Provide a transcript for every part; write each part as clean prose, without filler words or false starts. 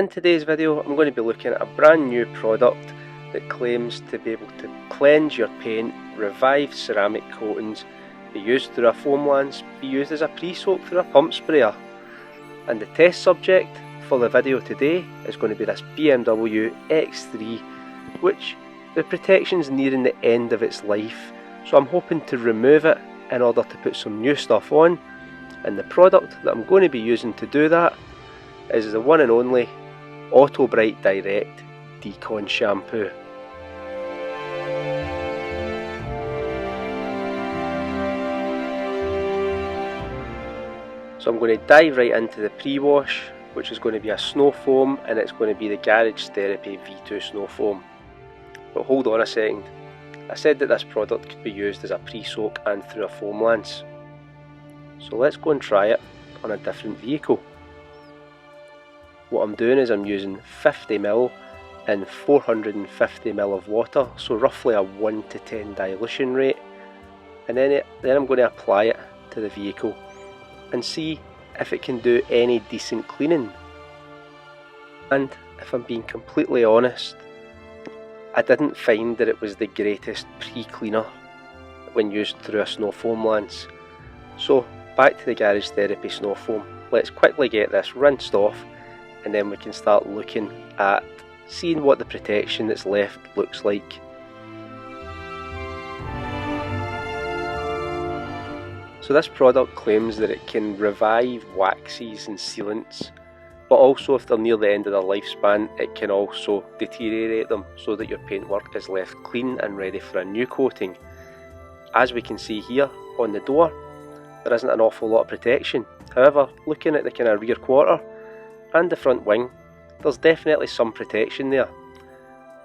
In today's video I'm going to be looking at a brand new product that claims to be able to cleanse your paint, revive ceramic coatings, be used through a foam lance, be used as a pre-soak through a pump sprayer. And the test subject for the video today is going to be this BMW X3, which the protection's nearing the end of its life, so I'm hoping to remove it in order to put some new stuff on. And the product that I'm going to be using to do that is the one and only Autobrite Direct Decon Shampoo. So I'm going to dive right into the pre-wash, which is going to be a snow foam, and it's going to be the Garage Therapy V2 snow foam. But hold on a second, I said that this product could be used as a pre-soak and through a foam lance. So let's go and try it on a different vehicle. What I'm doing is I'm using 50ml and 450ml of water, so roughly a 1 to 10 dilution rate, and then I'm going to apply it to the vehicle and see if it can do any decent cleaning. And if I'm being completely honest, I didn't find that it was the greatest pre-cleaner when used through a snow foam lance. So back to the Garage Therapy snow foam. Let's quickly get this rinsed off, and then we can start looking at seeing what the protection that's left looks like. So this product claims that it can revive waxes and sealants, but also if they're near the end of their lifespan, it can also deteriorate them so that your paintwork is left clean and ready for a new coating. As we can see here on the door, there isn't an awful lot of protection. However, looking at the kind of rear quarter and the front wing, there's definitely some protection there.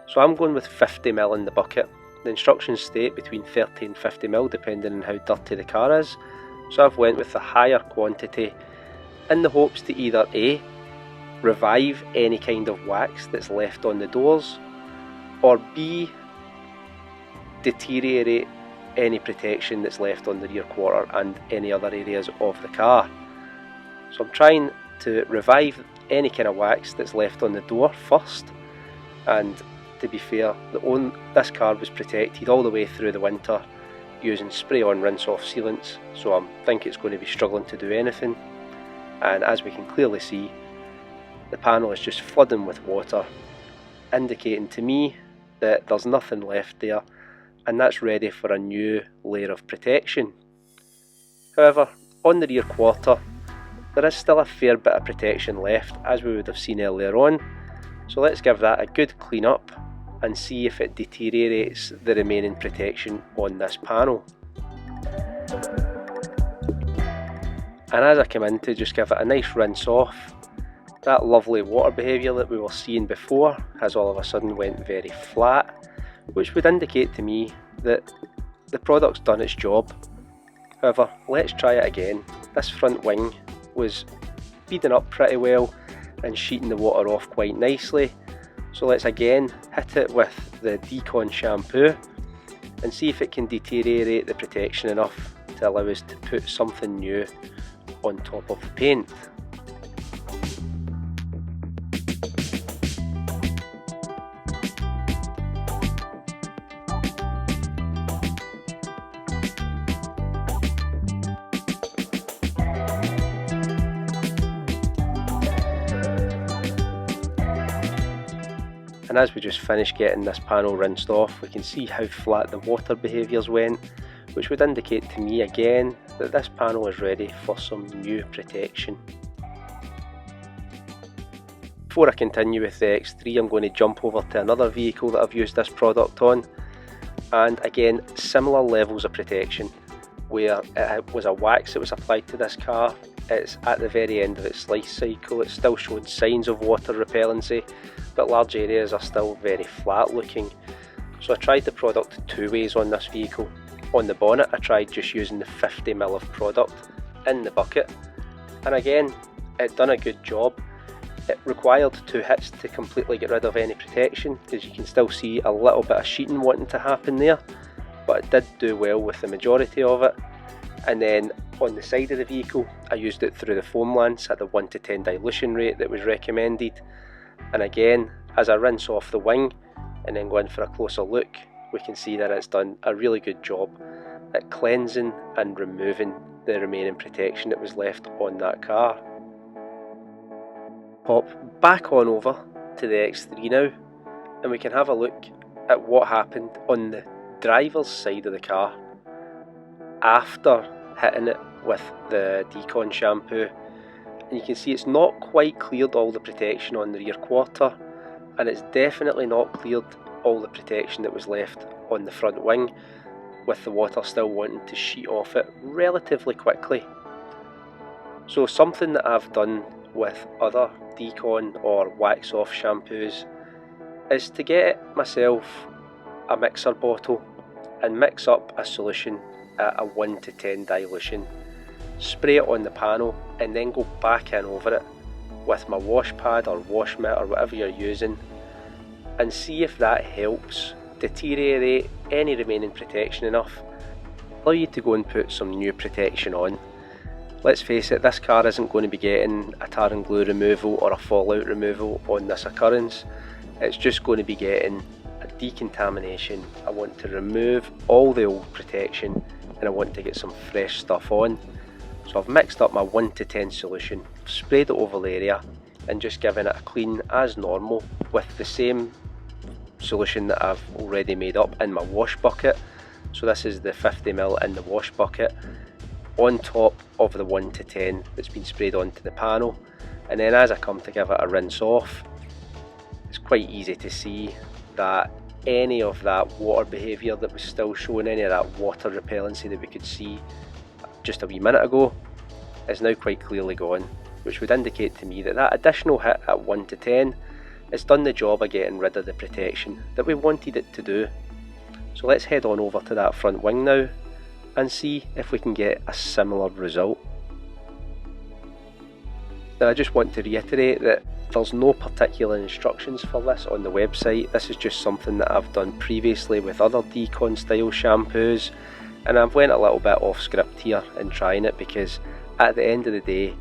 So I'm going with 50ml in the bucket. The instructions state between 30 and 50ml depending on how dirty the car is, so I've went with the higher quantity in the hopes to either A, revive any kind of wax that's left on the doors, or B, deteriorate any protection that's left on the rear quarter and any other areas of the car. So I'm trying to revive any kind of wax that's left on the door first, and to be fair, this car was protected all the way through the winter using spray on rinse off sealants, so I think it's going to be struggling to do anything. And as we can clearly see, the panel is just flooding with water, indicating to me that there's nothing left there, and that's ready for a new layer of protection. However, on the rear quarter, there is still a fair bit of protection left, as we would have seen earlier on, so let's give that a good clean up and see if it deteriorates the remaining protection on this panel. And as I come in to just give it a nice rinse off, that lovely water behaviour that we were seeing before has all of a sudden went very flat, which would indicate to me that the product's done its job. However, let's try it again. This front wing was beading up pretty well and sheeting the water off quite nicely, so let's again hit it with the Decon Shampoo and see if it can deteriorate the protection enough to allow us to put something new on top of the paint. And as we just finished getting this panel rinsed off, we can see how flat the water behaviours went, which would indicate to me again that this panel is ready for some new protection. Before I continue with the X3, I'm going to jump over to another vehicle that I've used this product on, and again similar levels of protection, where it was a wax that was applied to this car. It's at the very end of its life cycle, it's still showing signs of water repellency, but large areas are still very flat looking. So I tried the product two ways on this vehicle. On the bonnet I tried just using the 50ml of product in the bucket, and again it done a good job. It required 2 hits to completely get rid of any protection, because you can still see a little bit of sheeting wanting to happen there, but it did do well with the majority of it. And then on the side of the vehicle I used it through the foam lance at the 1 to 10 dilution rate that was recommended, And again, as I rinse off the wing and then go in for a closer look, we can see that it's done a really good job at cleansing and removing the remaining protection that was left on that car. Pop back on over to the X3 now, and we can have a look at what happened on the driver's side of the car after hitting it with the Decon shampoo. And you can see it's not quite cleared all the protection on the rear quarter, and it's definitely not cleared all the protection that was left on the front wing, with the water still wanting to sheet off it relatively quickly. So something that I've done with other Decon or wax off shampoos is to get myself a mixer bottle and mix up a solution at a 1 to 10 dilution, spray it on the panel, and then go back in over it with my wash pad or wash mitt or whatever you're using, and see if that helps deteriorate any remaining protection enough, allow you to go and put some new protection on. Let's face it, this car isn't going to be getting a tar and glue removal or a fallout removal on this occurrence. It's just going to be getting a decontamination. I want to remove all the old protection and I want to get some fresh stuff on. So I've mixed up my 1 to 10 solution, sprayed it over the area and just given it a clean as normal with the same solution that I've already made up in my wash bucket. So this is the 50ml in the wash bucket on top of the 1 to 10 that's been sprayed onto the panel, and then as I come to give it a rinse off, it's quite easy to see that any of that water behaviour that was still showing, any of that water repellency that we could see just a wee minute ago, is now quite clearly gone, which would indicate to me that that additional hit at 1 to 10 has done the job of getting rid of the protection that we wanted it to do. So let's head on over to that front wing now and see if we can get a similar result. Now I just want to reiterate that there's no particular instructions for this on the website. This is just something that I've done previously with other Decon style shampoos, and I've went a little bit off script here in trying it because at the end of the day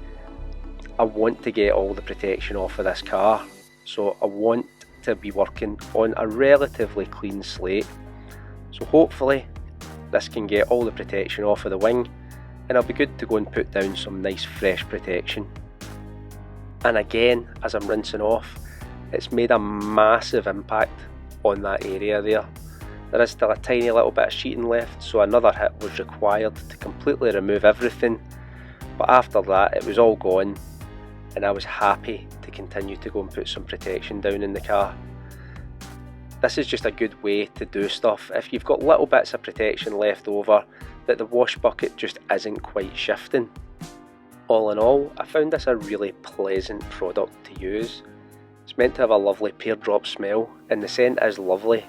I want to get all the protection off of this car, so I want to be working on a relatively clean slate. So hopefully this can get all the protection off of the wing and I'll be good to go and put down some nice fresh protection. And again, as I'm rinsing off, it's made a massive impact on that area there. There is still a tiny little bit of sheeting left, so another hit was required to completely remove everything, but after that it was all gone and I was happy to continue to go and put some protection down in the car. This is just a good way to do stuff if you've got little bits of protection left over that the wash bucket just isn't quite shifting. All in all, I found this a really pleasant product to use. It's meant to have a lovely pear drop smell and the scent is lovely,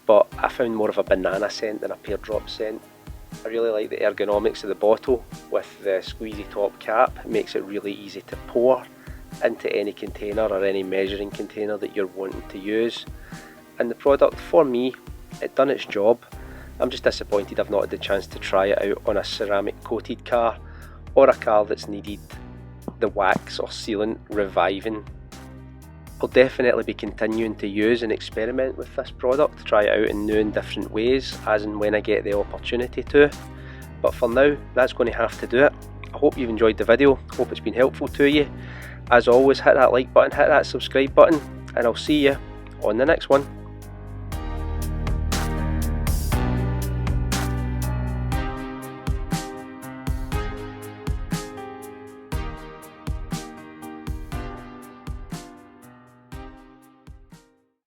but I found more of a banana scent than a pear drop scent. I really like the ergonomics of the bottle with the squeezy top cap. It makes it really easy to pour into any container or any measuring container that you're wanting to use. And the product, for me, it done its job. I'm just disappointed I've not had the chance to try it out on a ceramic coated car or a car that's needed the wax or sealant reviving. I'll definitely be continuing to use and experiment with this product, to try it out in new and different ways as and when I get the opportunity to. But for now, that's going to have to do it. I hope you've enjoyed the video, hope it's been helpful to you. As always, hit that like button, hit that subscribe button, and I'll see you on the next one.